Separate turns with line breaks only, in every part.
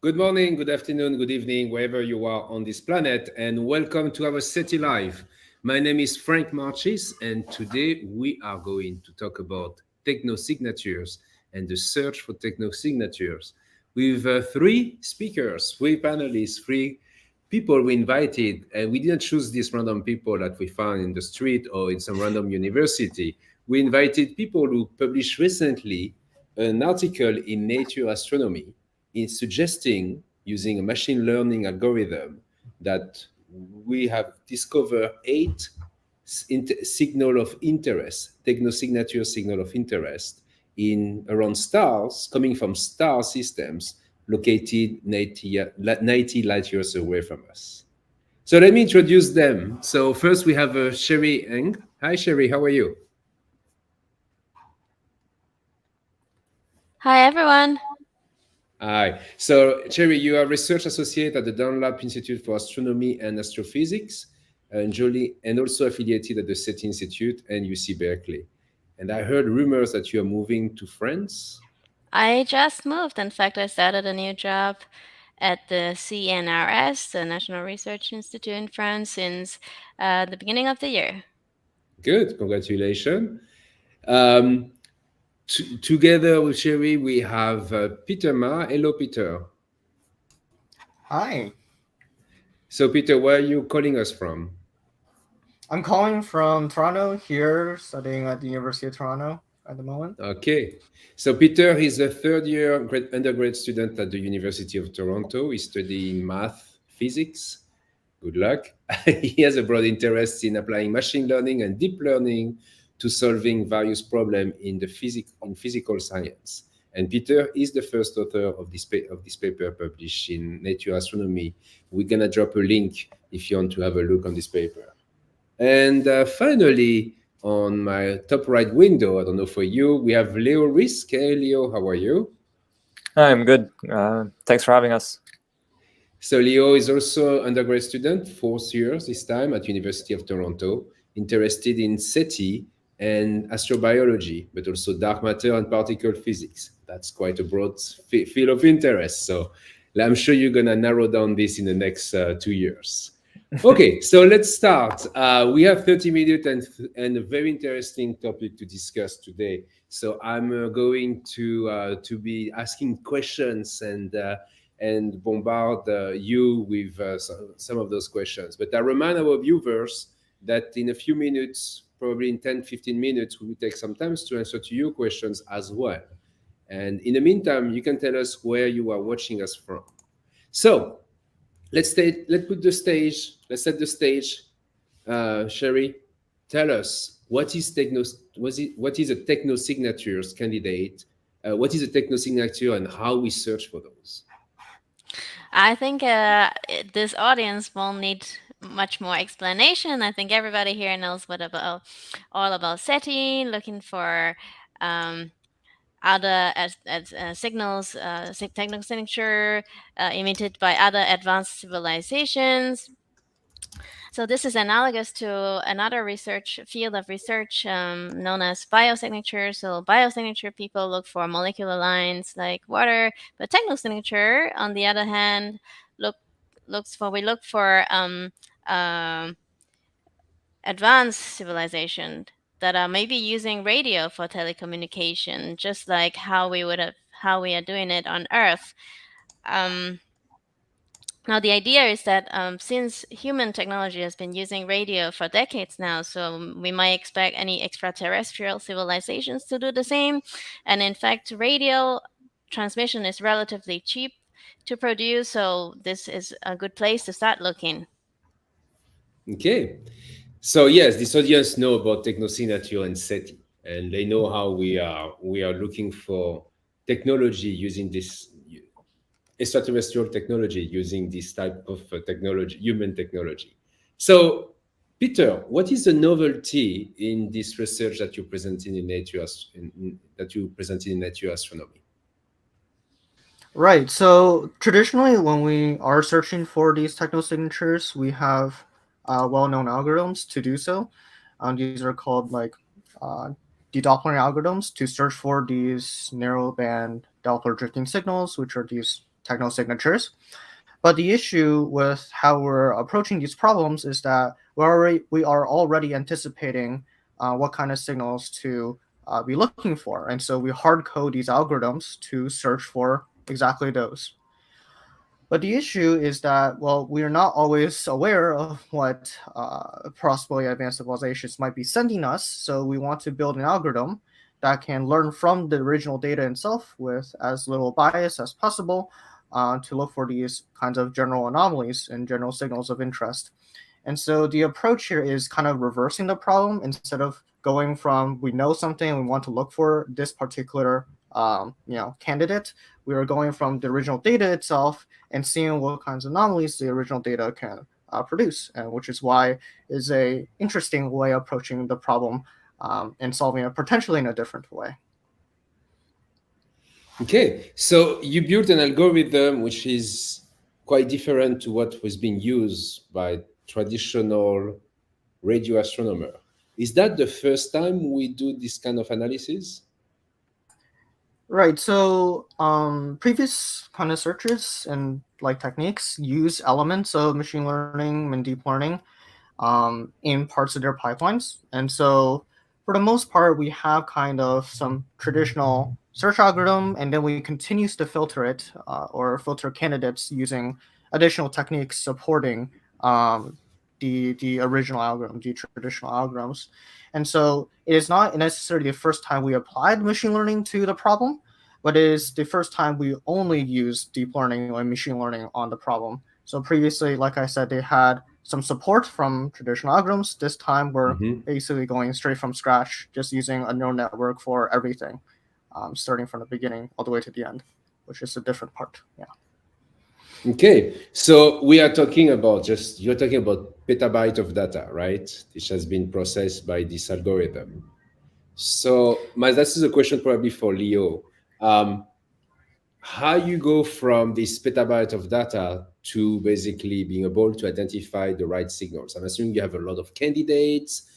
Good morning, good afternoon, good evening, wherever you are on this planet, and welcome to our SETI Live. My name is Frank Marchis, and today we are going to talk about technosignatures and the search for technosignatures with three speakers, three panelists, three people we invited, and we didn't choose these random people that we found in the street or in some random university. We invited people who published recently an article in Nature Astronomy in suggesting using a machine learning algorithm that we have discovered eight signal of interest, technosignature signal of interest in around stars coming from star systems located 90 light years away from us. So let me introduce them. So first we have Sherry Eng. Hi Sherry, how are you?
Hi, everyone.
Hi. So, Cherry, you are research associate at the Dunlap Institute for Astronomy and Astrophysics, and Jolie, and also affiliated at the SETI Institute and UC Berkeley. And I heard rumors that you are moving to France.
I just moved. In fact, I started a new job at the CNRS, the National Research Institute in France, since the beginning of the year.
Good, congratulations. Um, Together with Sherry, we have Peter Ma. Hello, Peter.
Hi,
So, Peter, where are you calling us from?
I'm calling from Toronto here, studying at the University of Toronto at the moment.
Okay. So Peter is a third year undergrad student at the University of Toronto. He's studying math, physics. Good luck. He has a broad interest in applying machine learning and deep learning to solving various problems in in physical science. And Peter is the first author of of this paper published in Nature Astronomy. We're gonna drop a link if you want to have a look on this paper. And finally, on my top right window, I don't know for you, we have Leo Risk. Hey, Leo, how are you?
Hi, I'm good. Thanks for having us.
So Leo is also undergrad student, fourth year this time at University of Toronto, interested in SETI and astrobiology, but also dark matter and particle physics. That's quite a broad field of interest. So I'm sure you're gonna narrow down this in the next 2 years. Okay, so let's start. We have 30 minutes and a very interesting topic to discuss today. So I'm going to be asking questions and bombard you with some of those questions. But I remind our viewers that in a few minutes, probably in 10, 15 minutes, we will take some time to answer to your questions as well. And in the meantime, you can tell us where you are watching us from. So let's put the stage. Let's set the stage. Sherry, tell us what is a technosignatures candidate? What is a technosignature and how we search for those?
I think this audience won't need much more explanation. I think everybody here knows what about all about SETI, looking for um, other as signals, technical signature emitted by other advanced civilizations. So this is analogous to another research field of research known as biosignature. So biosignature people look for molecular lines like water, but technosignature, on the other hand, we look for advanced civilization that are maybe using radio for telecommunication, just like how we are doing it on Earth. Um, Now, the idea is that since human technology has been using radio for decades now, so we might expect any extraterrestrial civilizations to do the same. And in fact, radio transmission is relatively cheap to produce, so this is a good place to start looking.
Okay. So yes, this audience know about technosignature and SETI, and they know how we are looking for technology using this extraterrestrial technology using this type of technology, human technology. So, Peter, what is the novelty in this research that you presented in Nature Astronomy?
Right, so traditionally, when we are searching for these technosignatures, we have well-known algorithms to do so. These are called like uh, dedoppling algorithms to search for these narrow band Doppler drifting signals, which are these technosignatures. But the issue with how we're approaching these problems is that we are already anticipating what kind of signals to be looking for. And so we hard code these algorithms to search for exactly those. But the issue is that, well, we are not always aware of what possibly advanced civilizations might be sending us. So we want to build an algorithm that can learn from the original data itself with as little bias as possible to look for these kinds of general anomalies and general signals of interest. And so the approach here is kind of reversing the problem. Instead of going from we know something and we want to look for this particular candidate, we are going from the original data itself and seeing what kinds of anomalies the original data can produce, which is why is a interesting way of approaching the problem and solving it potentially in a different way.
Okay, so you built an algorithm which is quite different to what was being used by traditional radio astronomer. Is that the first time we do this kind of analysis?
Right. So previous kind of searches and like techniques use elements of machine learning and deep learning in parts of their pipelines. And so for the most part, we have kind of some traditional search algorithm, and then we continues to filter it or filter candidates using additional techniques supporting the original algorithm, the traditional algorithms. And so it is not necessarily the first time we applied machine learning to the problem, but it is the first time we only use deep learning or machine learning on the problem. So previously, like I said, they had some support from traditional algorithms. This time we're basically going straight from scratch, just using a neural network for everything, starting from the beginning all the way to the end, which is a different part. Yeah.
Okay, so we are talking about you're talking about petabyte of data, right? Which has been processed by this algorithm. So this is a question probably for Leo. How you go from this petabyte of data to basically being able to identify the right signals? I'm assuming you have a lot of candidates.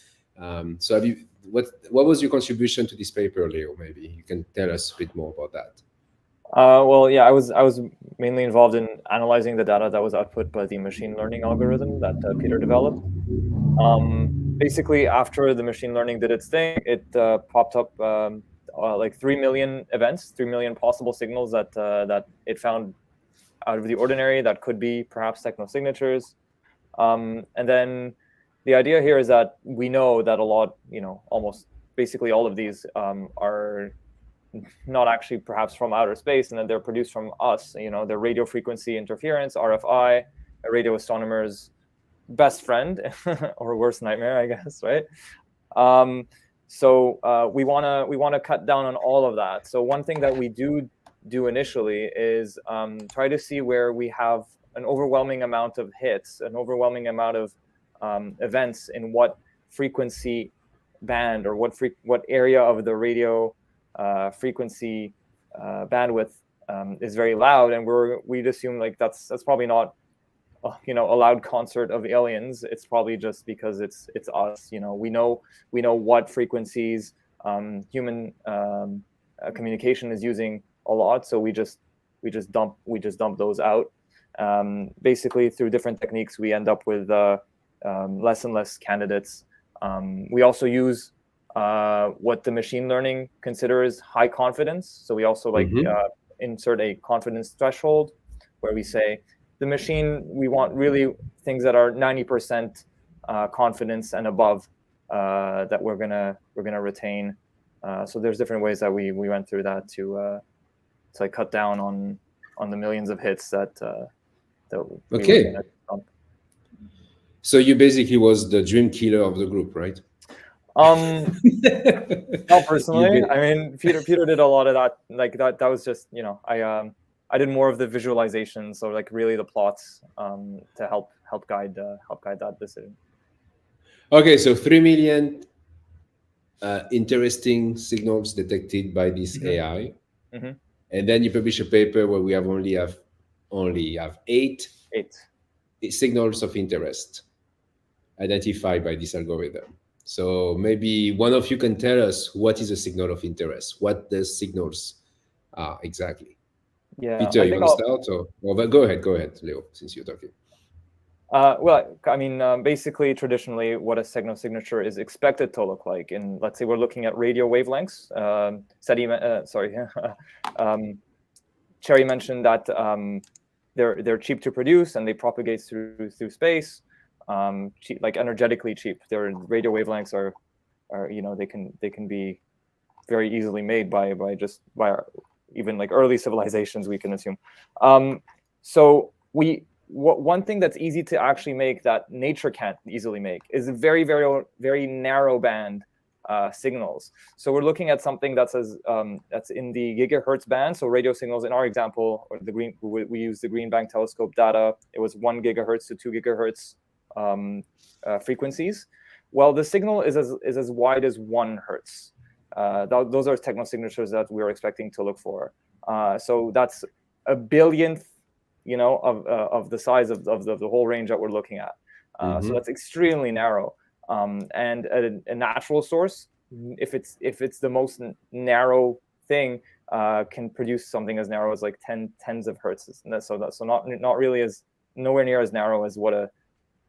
So what was your contribution to this paper, Leo? Maybe you can tell us a bit more about that.
Well, yeah, I was mainly involved in analyzing the data that was output by the machine learning algorithm that Peter developed. Basically, after the machine learning did its thing, it popped up like 3 million events, 3 million possible signals that it found out of the ordinary that could be perhaps technosignatures. And then the idea here is that we know that a lot, almost basically all of these are not actually perhaps from outer space, and then they're produced from us. They're radio frequency interference, RFI, a radio astronomer's best friend or worst nightmare, I guess, right? So we want to cut down on all of that. So one thing that we do initially is try to see where we have an overwhelming amount of hits, an overwhelming amount of events in what frequency band or what area of the radio frequency bandwidth is very loud, and we'd assume like that's probably not a loud concert of aliens. It's probably just because it's us. We know what frequencies human communication is using a lot, so we just dump those out. Basically, through different techniques, we end up with less and less candidates. We also use what the machine learning considers high confidence. So we also insert a confidence threshold where we say the machine, we want really things that are 90% confidence and above that we're gonna retain. So there's different ways that we went through that to like cut down on the millions of hits that
okay. So you basically was the dream killer of the group, right?
Not personally. I mean, Peter did a lot of that. Like that was just, I did more of the visualization, so like really the plots to help guide that decision.
Okay, so 3 million interesting signals detected by this AI, and then you publish a paper where we only have eight signals of interest identified by this algorithm. So maybe one of you can tell us what is a signal of interest. What the signals are exactly.
Yeah,
Peter,
I
you
think
want to start, or but go ahead, Leo, since you're talking.
well, I mean, basically, traditionally, what a technosignature is expected to look like, and let's say we're looking at radio wavelengths. Cherry mentioned that they're cheap to produce and they propagate through space, cheap, like energetically cheap. Their radio wavelengths are they can be very easily made by even like early civilizations, we can assume. So one thing that's easy to actually make that nature can't easily make is very, very, very narrow band signals. So we're looking at something that's in the gigahertz band. So radio signals in our example, or we use the Green Bank telescope data. It was 1 gigahertz to 2 gigahertz frequencies. Well, the signal is as wide as 1 hertz. Those are technosignatures that we're expecting to look for. So that's a billionth, of the size of the whole range that we're looking at. So that's extremely narrow. And a natural source, if it's the most narrow thing, can produce something as narrow as like tens of hertz. So not really as nowhere near as narrow as what a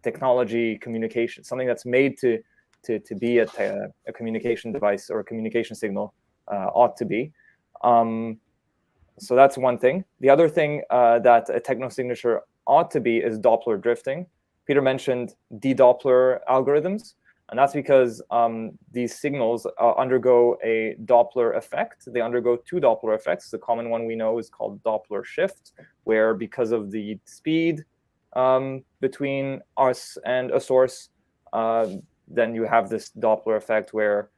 technology communication, something that's made to be a communication device or a communication signal ought to be. So that's one thing. The other thing that a technosignature ought to be is Doppler drifting. Peter mentioned de-Doppler algorithms, and that's because these signals undergo a Doppler effect. They undergo 2 Doppler effects. The common one we know is called Doppler shift, where because of the speed between us and a source, then you have this Doppler effect where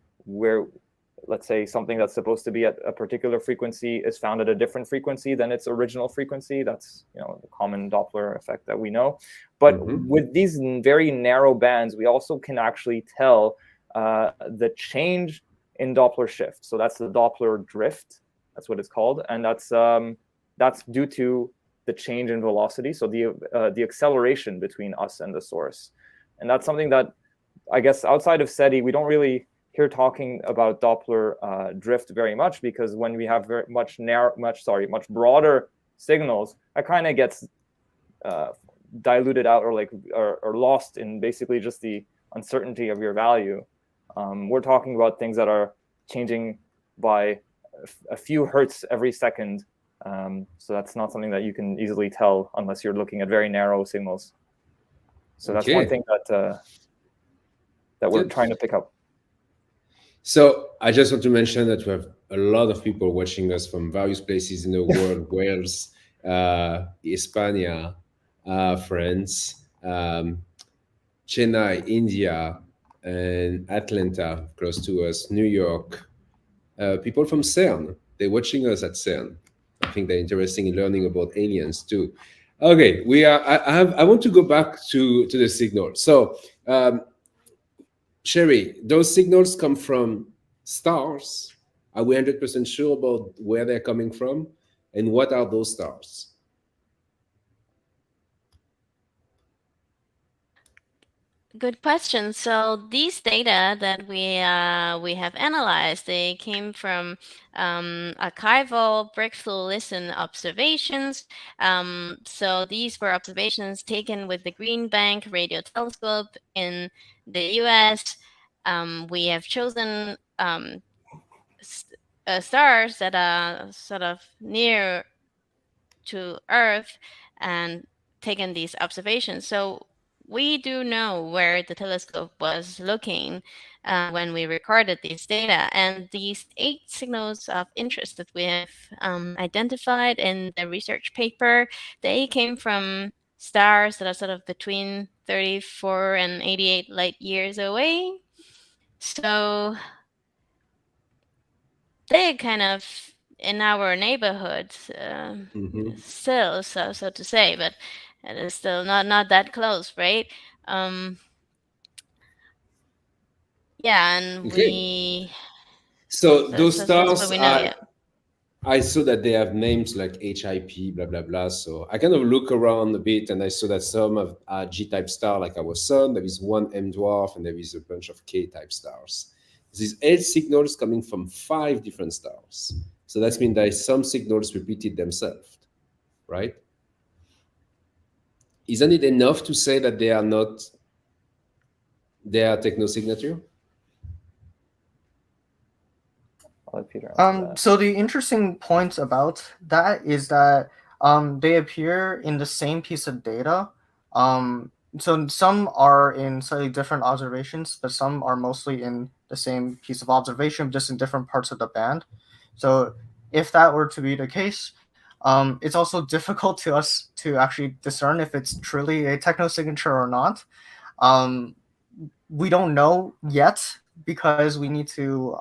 let's say something that's supposed to be at a particular frequency is found at a different frequency than its original frequency. That's the common Doppler effect that we know. But with these very narrow bands, we also can actually tell the change in Doppler shift. So that's the Doppler drift. That's what it's called, and that's due to the change in velocity. So the acceleration between us and the source, and that's something that I guess outside of SETI we don't really hear talking about Doppler drift very much, because when we have much broader signals, that kind of gets diluted out or lost in basically just the uncertainty of your value. We're talking about things that are changing by a few hertz every second. So that's not something that you can easily tell unless you're looking at very narrow signals. So that's one thing that we're trying to pick up.
So I just want to mention that we have a lot of people watching us from various places in the world: Wales, Hispania, France, Chennai, India, and Atlanta, close to us, New York. People from CERN, they're watching us at CERN. I think they're interested in learning about aliens too. Okay, I want to go back to the signal. So, Sherry, those signals come from stars. Are we 100% sure about where they're coming from? And what are those stars?
Good question. So these data that we have analyzed, they came from archival breakthrough listen observations. So these were observations taken with the Green Bank radio telescope in the U.S. We have chosen stars that are sort of near to Earth and taken these observations. So we do know where the telescope was looking when we recorded these data. And these 8 signals of interest that we have identified in the research paper, they came from stars that are sort of between 34 and 88 light years away. So they're kind of in our neighborhood still, so to say, but it is still not that close, right? Yeah, and
so those
that's
stars
what we know. Yeah.
I saw that they have names like HIP, blah, blah, blah. So I kind of look around a bit and I saw that some of G-type star, like our sun, there is one M dwarf and there is a bunch of K-type stars. These 8 signals coming from 5 different stars. So that means that some signals repeated themselves. right? Isn't it enough to say that they are technosignature?
I'll let Peter answer that.
So the interesting point about that is that they appear in the same piece of data. So some are in slightly different observations, but some are mostly in the same piece of observation, just in different parts of the band. So if that were to be the case, it's also difficult to us to actually discern if it's truly a technosignature or not. Um, we don't know yet because we need to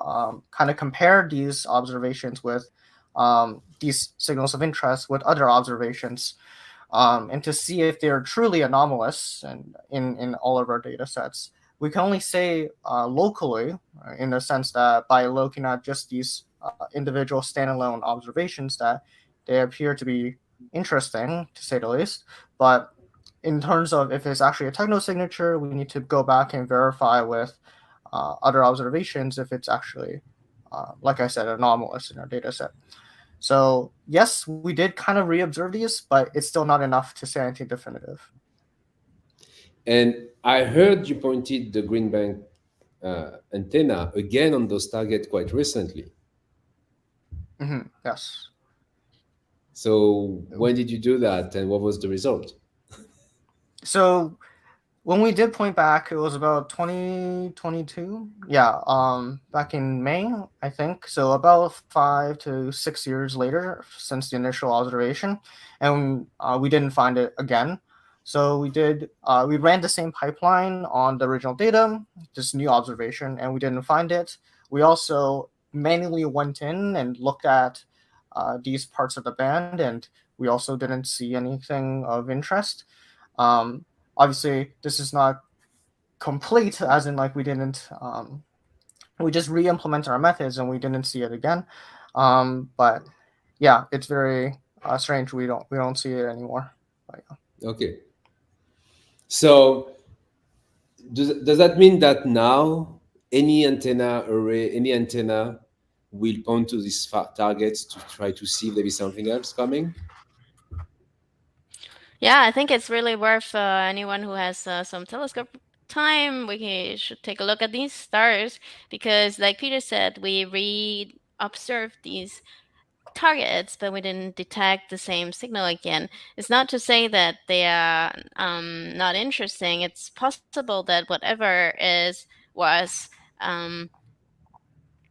kind of compare these observations with these signals of interest with other observations, and to see if they're truly anomalous and in all of our data sets. We can only say locally, in the sense that by looking at just these individual standalone observations, that they appear to be interesting, to say the least. But in terms of if it's actually a technosignature, we need to go back and verify with other observations if it's actually, like I said, anomalous in our data set. So yes, we did kind of reobserve these, but it's still not enough to say anything definitive.
And I heard you pointed the green bank antenna again on those targets quite recently.
Yes.
So when did you do that, and what was the result?
So when we did point back, it was about 2022. Yeah, back in May, I think. So about 5 to 6 years later since the initial observation, and we didn't find it again. So we ran the same pipeline on the original data, this new observation, and we didn't find it. We also manually went in and looked at these parts of the band, and we also didn't see anything of interest. Um, Obviously, this is not complete, as in like we didn't we just re-implement our methods and we didn't see it again. But yeah, it's very strange. We don't see it anymore. But, yeah.
Okay. So does that mean that now any antenna array, any antenna will point to these targets to try to see if there is something else coming?
Yeah, I think it's really worth anyone who has some telescope time. Should take a look at these stars because, like Peter said, we re-observed these targets, but we didn't detect the same signal again. It's not to say that they are not interesting. It's possible that whatever was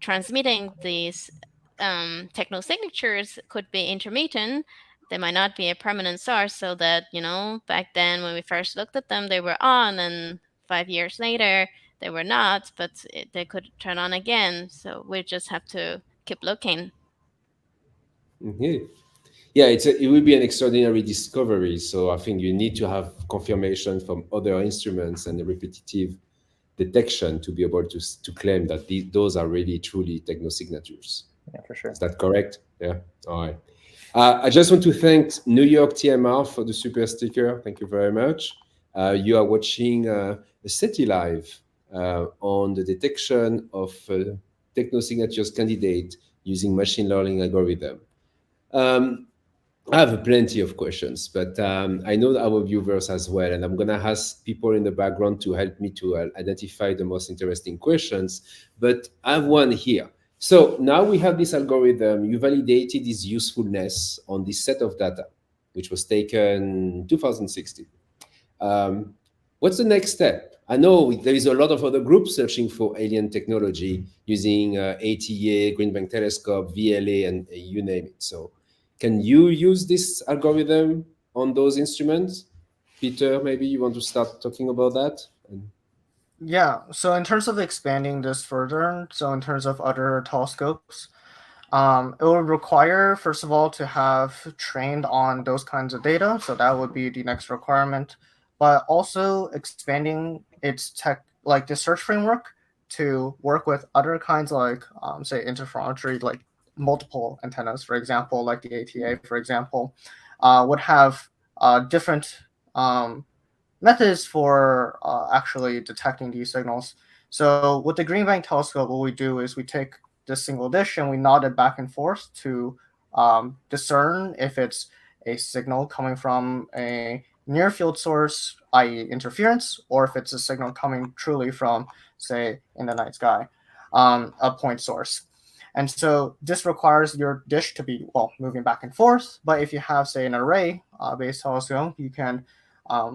transmitting these technosignatures could be intermittent. They might not be a permanent source, so that, back then when we first looked at them, they were on, and 5 years later, they were not, but they could turn on again. So we just have to keep looking.
Okay. Yeah, it will be an extraordinary discovery. So I think you need to have confirmation from other instruments and the repetitive detection to be able to claim that those are really truly technosignatures.
Yeah, for sure.
Is that correct? Yeah. All right. I just want to thank New York TMR for the super sticker. Thank you very much. You are watching a SETI live on the detection of technosignatures candidate using machine learning algorithm. I have plenty of questions, but I know our viewers as well, and I'm going to ask people in the background to help me to identify the most interesting questions, but I have one here. So now we have this algorithm. You validated its usefulness on this set of data, which was taken 2016. What's the next step? I know there is a lot of other groups searching for alien technology using ATA, Green Bank Telescope, VLA, and you name it. So can you use this algorithm on those instruments? Peter, maybe you want to start talking about that?
Yeah, so in terms of expanding this further, so in terms of other telescopes, it would require, first of all, to have trained on those kinds of data. So that would be the next requirement. But also expanding its like the search framework to work with other kinds like, say, interferometry, like multiple antennas, for example, like the ATA, for example, would have different methods for actually detecting these signals. So with the Green Bank telescope, what we do is we take this single dish and we nod it back and forth to discern if it's a signal coming from a near field source, i.e. interference, or if it's a signal coming truly from, say, in the night sky, a point source. And so this requires your dish to be, well, moving back and forth. But if you have, say, an array-based telescope, you can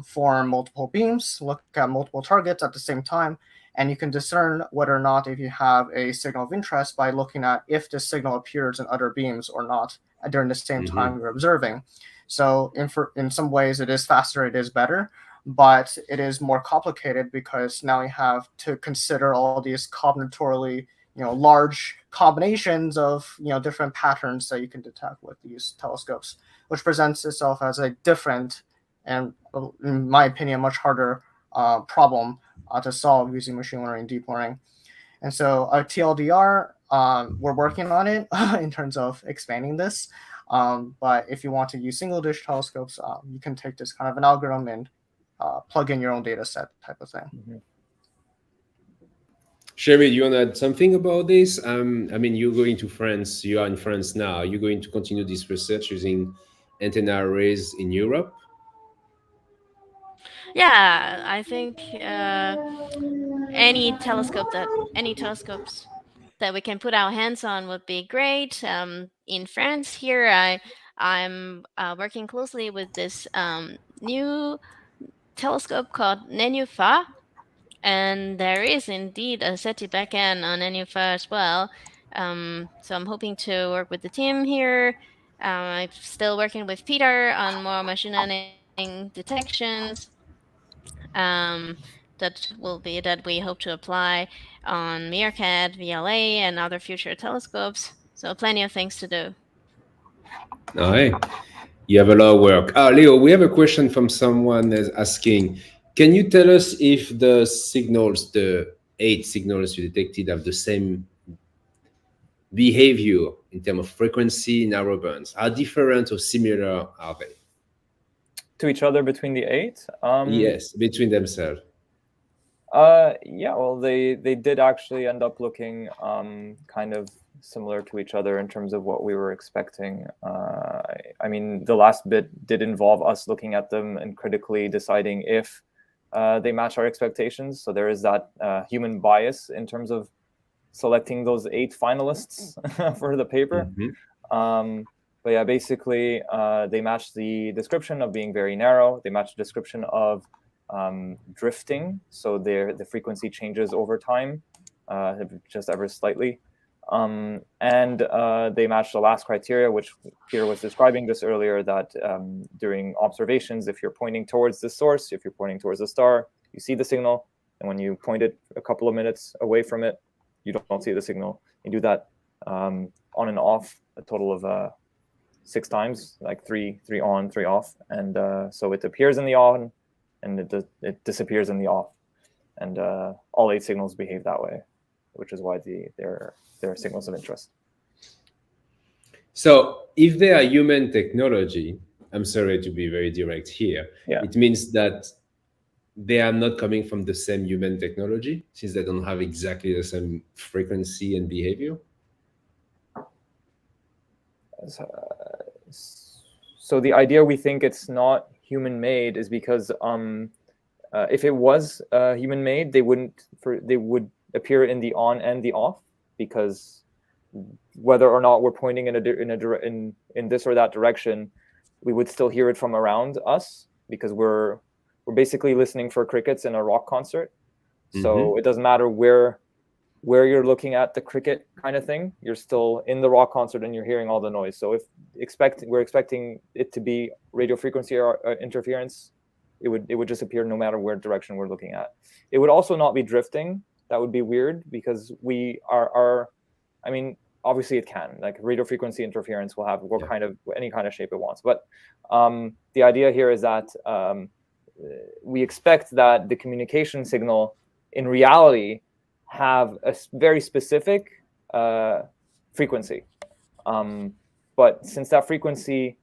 form multiple beams, look at multiple targets at the same time, and you can discern whether or not if you have a signal of interest by looking at if the signal appears in other beams or not during the same time you're observing. So in some ways, it is faster, it is better, but it is more complicated because now you have to consider all these combinatorially, large combinations of, different patterns that you can detect with these telescopes, which presents itself as a different and, in my opinion, much harder problem to solve using machine learning and deep learning. And so TLDR, we're working on it in terms of expanding this. But if you want to use single dish telescopes, you can take this kind of an algorithm and plug in your own data set type of thing.
Sherry, do you want to add something about this? I mean, you're going to France, you are in France now. Are you going to continue this research using antenna arrays in Europe?
Yeah, I think any telescopes that we can put our hands on would be great. In France, here I'm working closely with this new telescope called Nenufar, and there is indeed a SETI backend on Nenufar as well. So I'm hoping to work with the team here. I'm still working with Peter on more machine learning detections. That we hope to apply on Meerkat, VLA, and other future telescopes. So plenty of things to do.
All right. You have a lot of work. Leo, we have a question from someone that's asking, can you tell us if the 8 signals you detected have the same behavior in terms of frequency, narrow bands? How different or similar are they?
To each other between the 8?
Yes, between themselves.
Yeah, well, they did actually end up looking kind of similar to each other in terms of what we were expecting. I mean, the last bit did involve us looking at them and critically deciding if they match our expectations. So there is that human bias in terms of selecting those 8 finalists for the paper. But yeah, basically, they match the description of being very narrow. They match the description of drifting, so the frequency changes over time, just ever slightly. And they match the last criteria, which Peter was describing just earlier, that during observations, if you're pointing towards the source, if you're pointing towards the star, you see the signal. And when you point it a couple of minutes away from it, you don't see the signal. You do that on and off a total of 6 times, like 3 on, 3 off. And so it appears in the on, and it disappears in the off. And all 8 signals behave that way, which is why they're signals of interest.
So if they are human technology, I'm sorry to be very direct here, it means that they are not coming from the same human technology, since they don't have exactly the same frequency and behavior?
So the idea we think it's not human-made is because if it was human-made, they would appear in the on and the off, because whether or not we're pointing in this or that direction, we would still hear it from around us, because we're basically listening for crickets in a rock concert. So it doesn't matter where you're looking at the cricket kind of thing, you're still in the rock concert and you're hearing all the noise. So if we're expecting it to be radio frequency or interference, it would just appear no matter where direction we're looking at. It would also not be drifting. That would be weird, because we are I mean, obviously it can, like radio frequency interference will have any kind of shape it wants. But the idea here is that we expect that the communication signal in reality have a very specific frequency, but since that frequency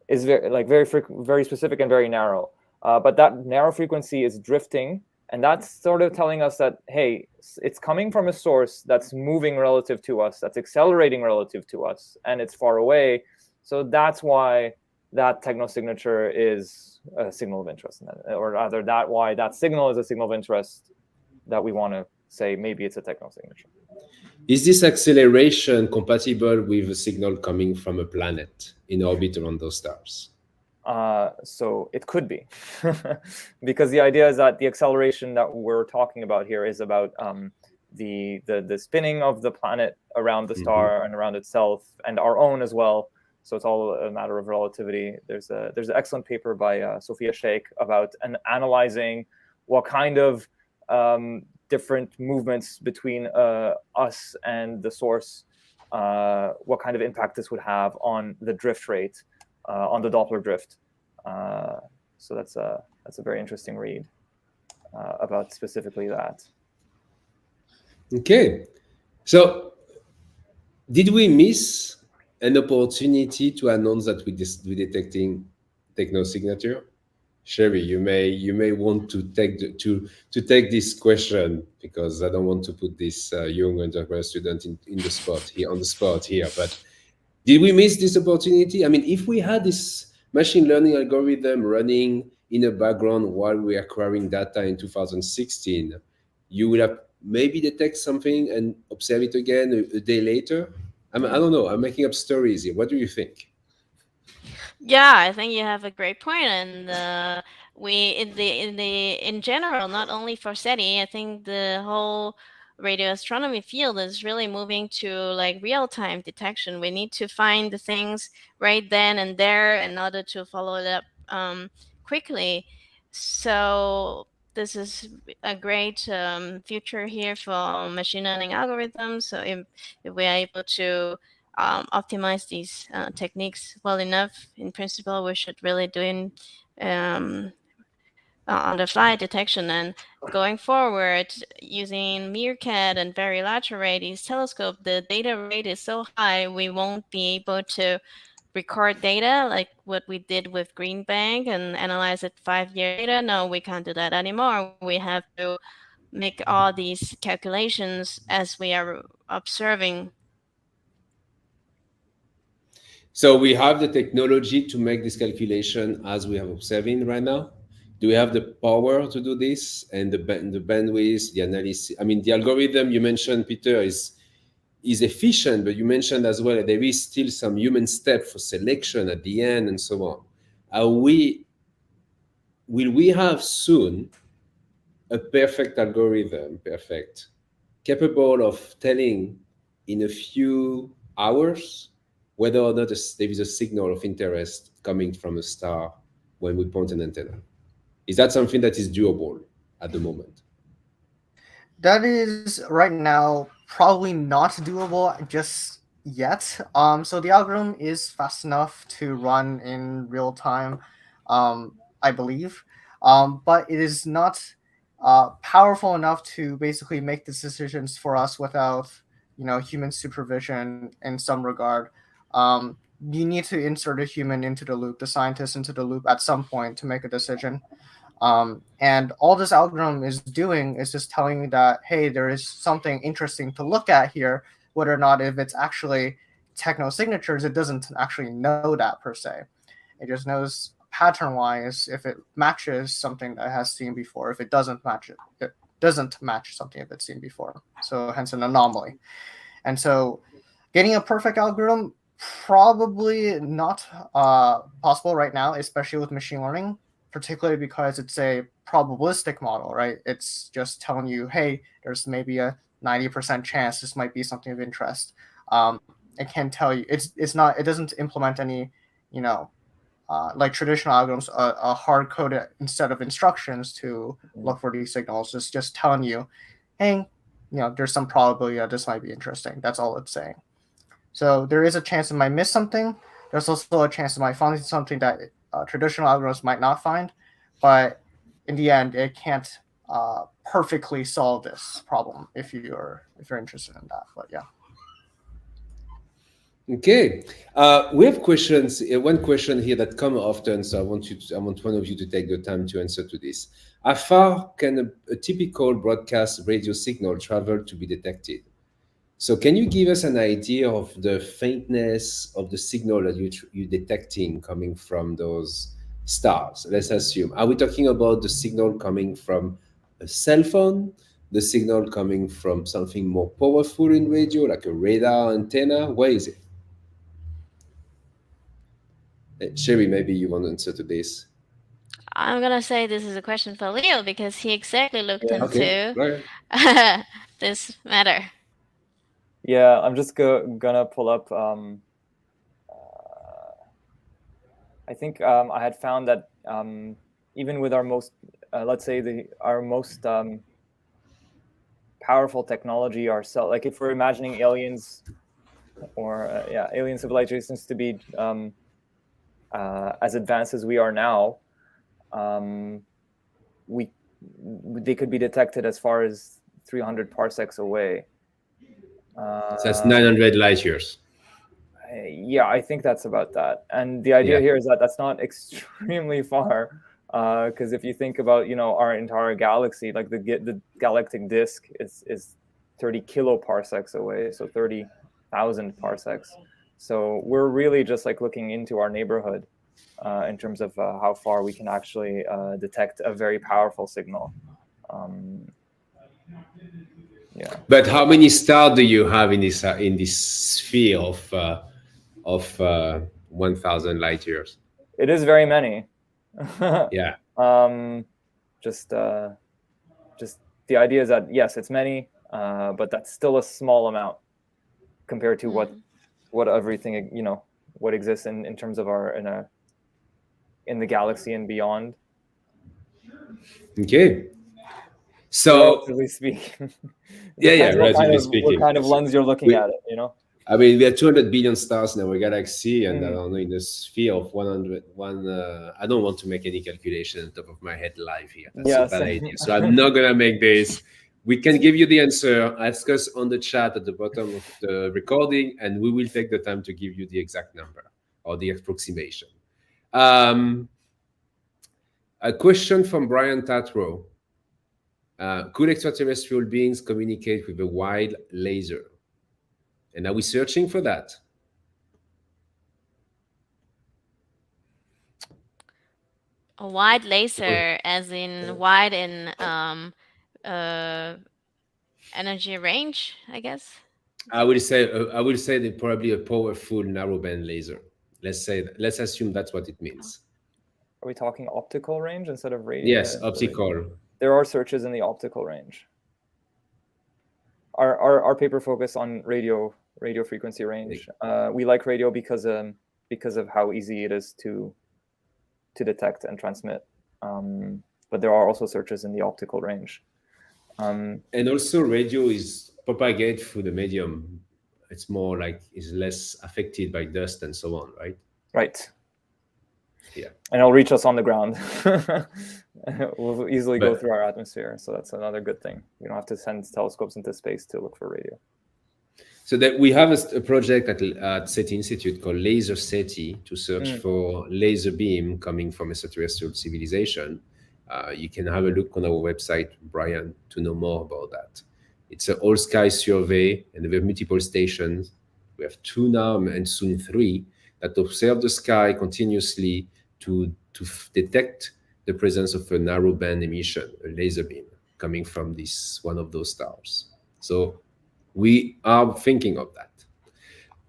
is very specific and very narrow, but that narrow frequency is drifting, and that's sort of telling us that, hey, it's coming from a source that's moving relative to us, that's accelerating relative to us, and it's far away. So that's why that technosignature is a signal of interest, or rather that why that signal is a signal of interest that we want to say maybe it's a technosignature.
Is this acceleration compatible with a signal coming from a planet in orbit around those stars?
So it could be, because the idea is that the acceleration that we're talking about here is about the spinning of the planet around the star and around itself, and our own as well. So it's all a matter of relativity. There's an excellent paper by Sophia Sheikh about analyzing what kind of different movements between us and the source, what kind of impact this would have on the drift rate, on the Doppler drift. So that's a very interesting read about specifically that.
Okay, so did we miss an opportunity to announce that we're detecting technosignature? Sherry, you may want to take this question, because I don't want to put this young undergraduate student in the spot here on the spot here. But did we miss this opportunity? I mean, if we had this machine learning algorithm running in a background while we are acquiring data in 2016, you would have maybe detect something and observe it again a day later. I don't know. I'm making up stories here. What do you think?
Yeah, I think you have a great point, and we in general, not only for SETI, I think the whole radio astronomy field is really moving to like real time detection. We need to find the things right then and there in order to follow it up quickly. So this is a great future here for machine learning algorithms. So if we are able to optimize these techniques well enough, in principle, we should really doing on the fly detection. And going forward, using Meerkat and Very Large Array, these telescope, the data rate is so high, we won't be able to record data like what we did with Green Bank and analyze it 5-year data. No, we can't do that anymore. We have to make all these calculations as we are observing.
So we have the technology to make this calculation as we are observing right now. Do we have the power to do this, and the bandwidth, the analysis? I mean, the algorithm you mentioned, Peter, is efficient, but you mentioned as well that there is still some human step for selection at the end and so on. Will we have soon a perfect algorithm, capable of telling in a few hours whether or not there is a signal of interest coming from a star when we point an antenna? Is that something that is doable at the moment?
That is right now probably not doable just yet. So the algorithm is fast enough to run in real time, I believe, but it is not powerful enough to basically make these decisions for us without human supervision in some regard. You need to insert a human into the loop, the scientist into the loop at some point to make a decision. And all this algorithm is doing is just telling you that, hey, there is something interesting to look at here. Whether or not if it's actually technosignatures, it doesn't actually know that per se. It just knows pattern-wise if it matches something that it has seen before. If it doesn't match it, it doesn't match something if it's seen before. So hence an anomaly. And so getting a perfect algorithm, probably not possible right now, especially with machine learning, particularly because it's a probabilistic model, right? It's just telling you, hey, there's maybe a 90% chance this might be something of interest. It can tell you, it's not, it doesn't implement any, like traditional algorithms, a hard coded instead of instructions to look for these signals. It's just telling you, hey, there's some probability that this might be interesting. That's all it's saying. So there is a chance it might miss something. There's also a chance it might find something that traditional algorithms might not find. But in the end, it can't perfectly solve this problem if you're interested in that. But yeah.
Okay, we have questions. One question here that come often, so I want one of you to take the time to answer to this. How far can a typical broadcast radio signal travel to be detected? So can you give us an idea of the faintness of the signal that you're detecting coming from those stars? Let's assume. Are we talking about the signal coming from a cell phone, the signal coming from something more powerful in radio, like a radar antenna? Where is it? Sherry, maybe you want to answer to this.
I'm gonna say this is a question for Leo because he exactly looked
Yeah.
Okay,
into
right.
this matter.
Yeah, I'm just gonna pull up. I think I had found that even with our most, let's say our most powerful technology, ourselves, like if we're imagining aliens or alien civilizations to be as advanced as we are now, they could be detected as far as 300 parsecs away.
So that's 900 light years.
Yeah, I think that's about that. And the idea here is that that's not extremely far, because if you think about, our entire galaxy, like the galactic disk is 30 kiloparsecs away, so 30,000 parsecs. So we're really just like looking into our neighborhood in terms of how far we can actually detect a very powerful signal. Yeah.
But how many stars do you have in this sphere of 1,000 light years?
It is very many.
Yeah.
Just the idea is that yes, it's many, but that's still a small amount compared to what everything what exists in terms of in the galaxy and beyond.
Okay. So
relatively speaking,
relatively speaking,
what kind of lens you're looking at it,
I mean, we have 200 billion stars in our galaxy, and I
Mm.
don't know, in a sphere of 101. I don't want to make any calculation on top of my head live here. That's a bad idea. So I'm not gonna make this. We can give you the answer. Ask us on the chat at the bottom of the recording, and we will take the time to give you the exact number or the approximation. A question from Brian Tatro. Could extraterrestrial beings communicate with a wide laser? And are we searching for that?
A wide laser, as in wide in energy range, I guess.
I will say that probably a powerful narrowband laser. Let's assume that's what it means.
Are we talking optical range instead of radio?
Yes, optical.
There are searches in the optical range. Our paper focused on radio frequency range. We like radio because of how easy it is to detect and transmit. But there are also searches in the optical range.
And also radio is propagated through the medium. It's more like is less affected by dust and so on, right?
Right.
Yeah.
And it'll reach us on the ground. We'll easily go through our atmosphere. So that's another good thing. We don't have to send telescopes into space to look for radio. So
that we have a project at SETI Institute called Laser SETI to search for laser beam coming from extraterrestrial civilization. You can have a look on our website, Brian, to know more about that. It's an all-sky survey, and we have multiple stations. We have 2 now and soon 3 that observe the sky continuously to detect the presence of a narrowband emission, a laser beam coming from one of those stars. So we are thinking of that.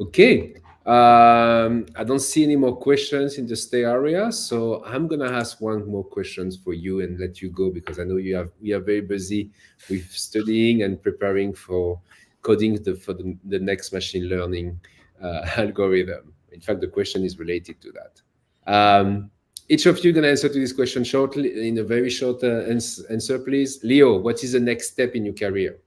Okay. I don't see any more questions in the stay area, so I'm gonna ask one more question for you and let you go, because I know you are very busy with studying and preparing for coding for the next machine learning algorithm. In fact, the question is related to that. Each of you gonna answer to this question shortly, in a very short answer, please. Leo, what is the next step in your career?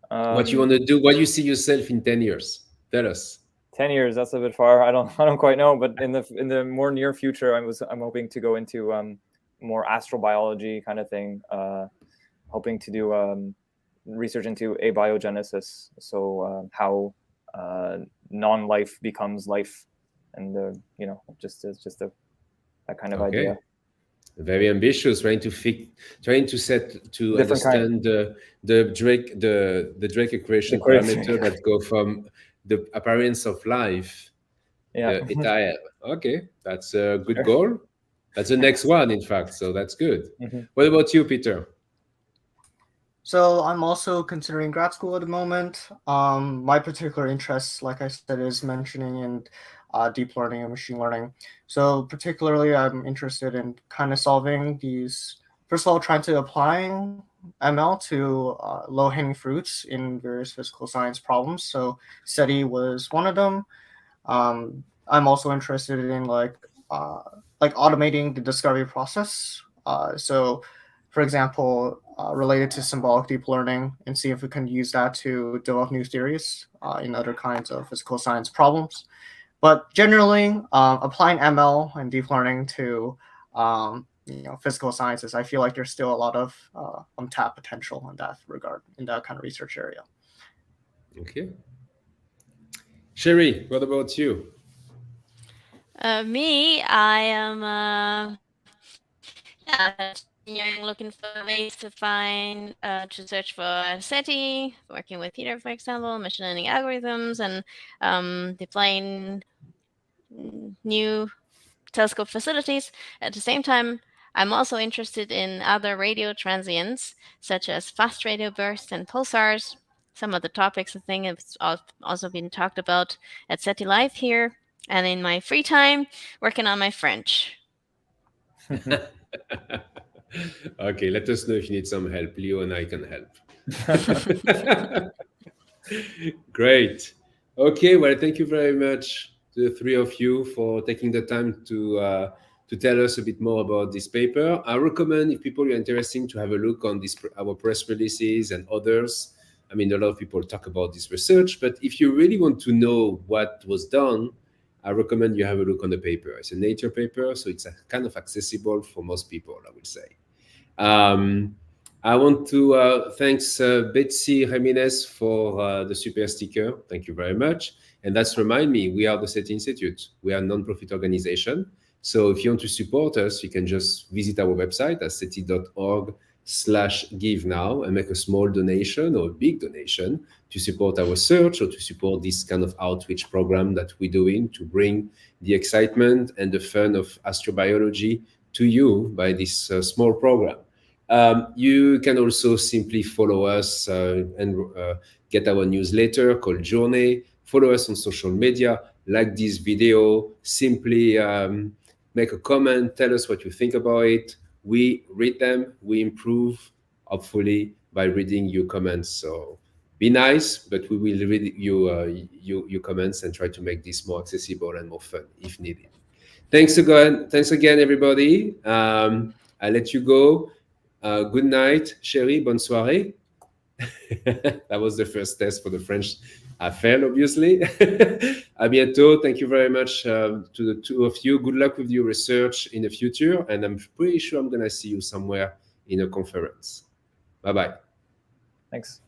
What you want to do? What you see yourself in 10 years? Tell us.
10 years, that's a bit far. I don't quite know, but in the more near future, I'm hoping to go into more astrobiology kind of thing. Hoping to do research into abiogenesis, so how non-life becomes life, and just that kind of idea.
Very ambitious, trying to
Different
understand the Drake equation parameter that go from the appearance of life,
Yeah.
the eta L. Okay, that's a good goal. That's the next one, in fact. So that's good. What about you, Peter?
So I'm also considering grad school at the moment. My particular interest, like I said, is mentioning in deep learning and machine learning. So particularly, I'm interested in kind of solving these. First of all, trying to applying ML to low-hanging fruits in various physical science problems. So SETI was one of them. I'm also interested in like automating the discovery process. So, for example, related to symbolic deep learning, and see if we can use that to develop new theories in other kinds of physical science problems. But generally, applying ML and deep learning to physical sciences, I feel like there's still a lot of untapped potential in that regard, in that kind of research area.
Okay. Sherry, what about you?
Me, I am continuing looking for ways to find to search for SETI, working with Peter, for example, machine learning algorithms, and deploying new telescope facilities. At the same time, I'm also interested in other radio transients, such as fast radio bursts and pulsars. Some of the topics I think have also been talked about at SETI Live here, and in my free time, working on my French.
Okay, let us know if you need some help. Leo and I can help. Great. Okay, well, thank you very much to the three of you for taking the time to tell us a bit more about this paper. I recommend, if people are interested, to have a look on our press releases and others. I mean, a lot of people talk about this research, but if you really want to know what was done, I recommend you have a look on the paper. It's a Nature paper, so it's kind of accessible for most people, I would say. I want to thanks Betsy Jimenez for the super sticker. Thank you very much. And that's remind me, we are the SETI Institute. We are a non-profit organization. So if you want to support us, you can just visit our website at seti.org/give now and make a small donation or a big donation to support our research or to support this kind of outreach program that we're doing to bring the excitement and the fun of astrobiology to you by this small program. You can also simply follow us and get our newsletter called Journée. Follow us on social media, like this video, simply make a comment, tell us what you think about it. We read them, we improve, hopefully, by reading your comments. So be nice, but we will read your comments and try to make this more accessible and more fun if needed. Thanks again, everybody. I'll let you go. Good night, Sherry. Bonne soirée. That was the first test for the French. I failed, obviously. À bientôt. Thank you very much to the two of you. Good luck with your research in the future. And I'm pretty sure I'm going to see you somewhere in a conference. Bye-bye.
Thanks.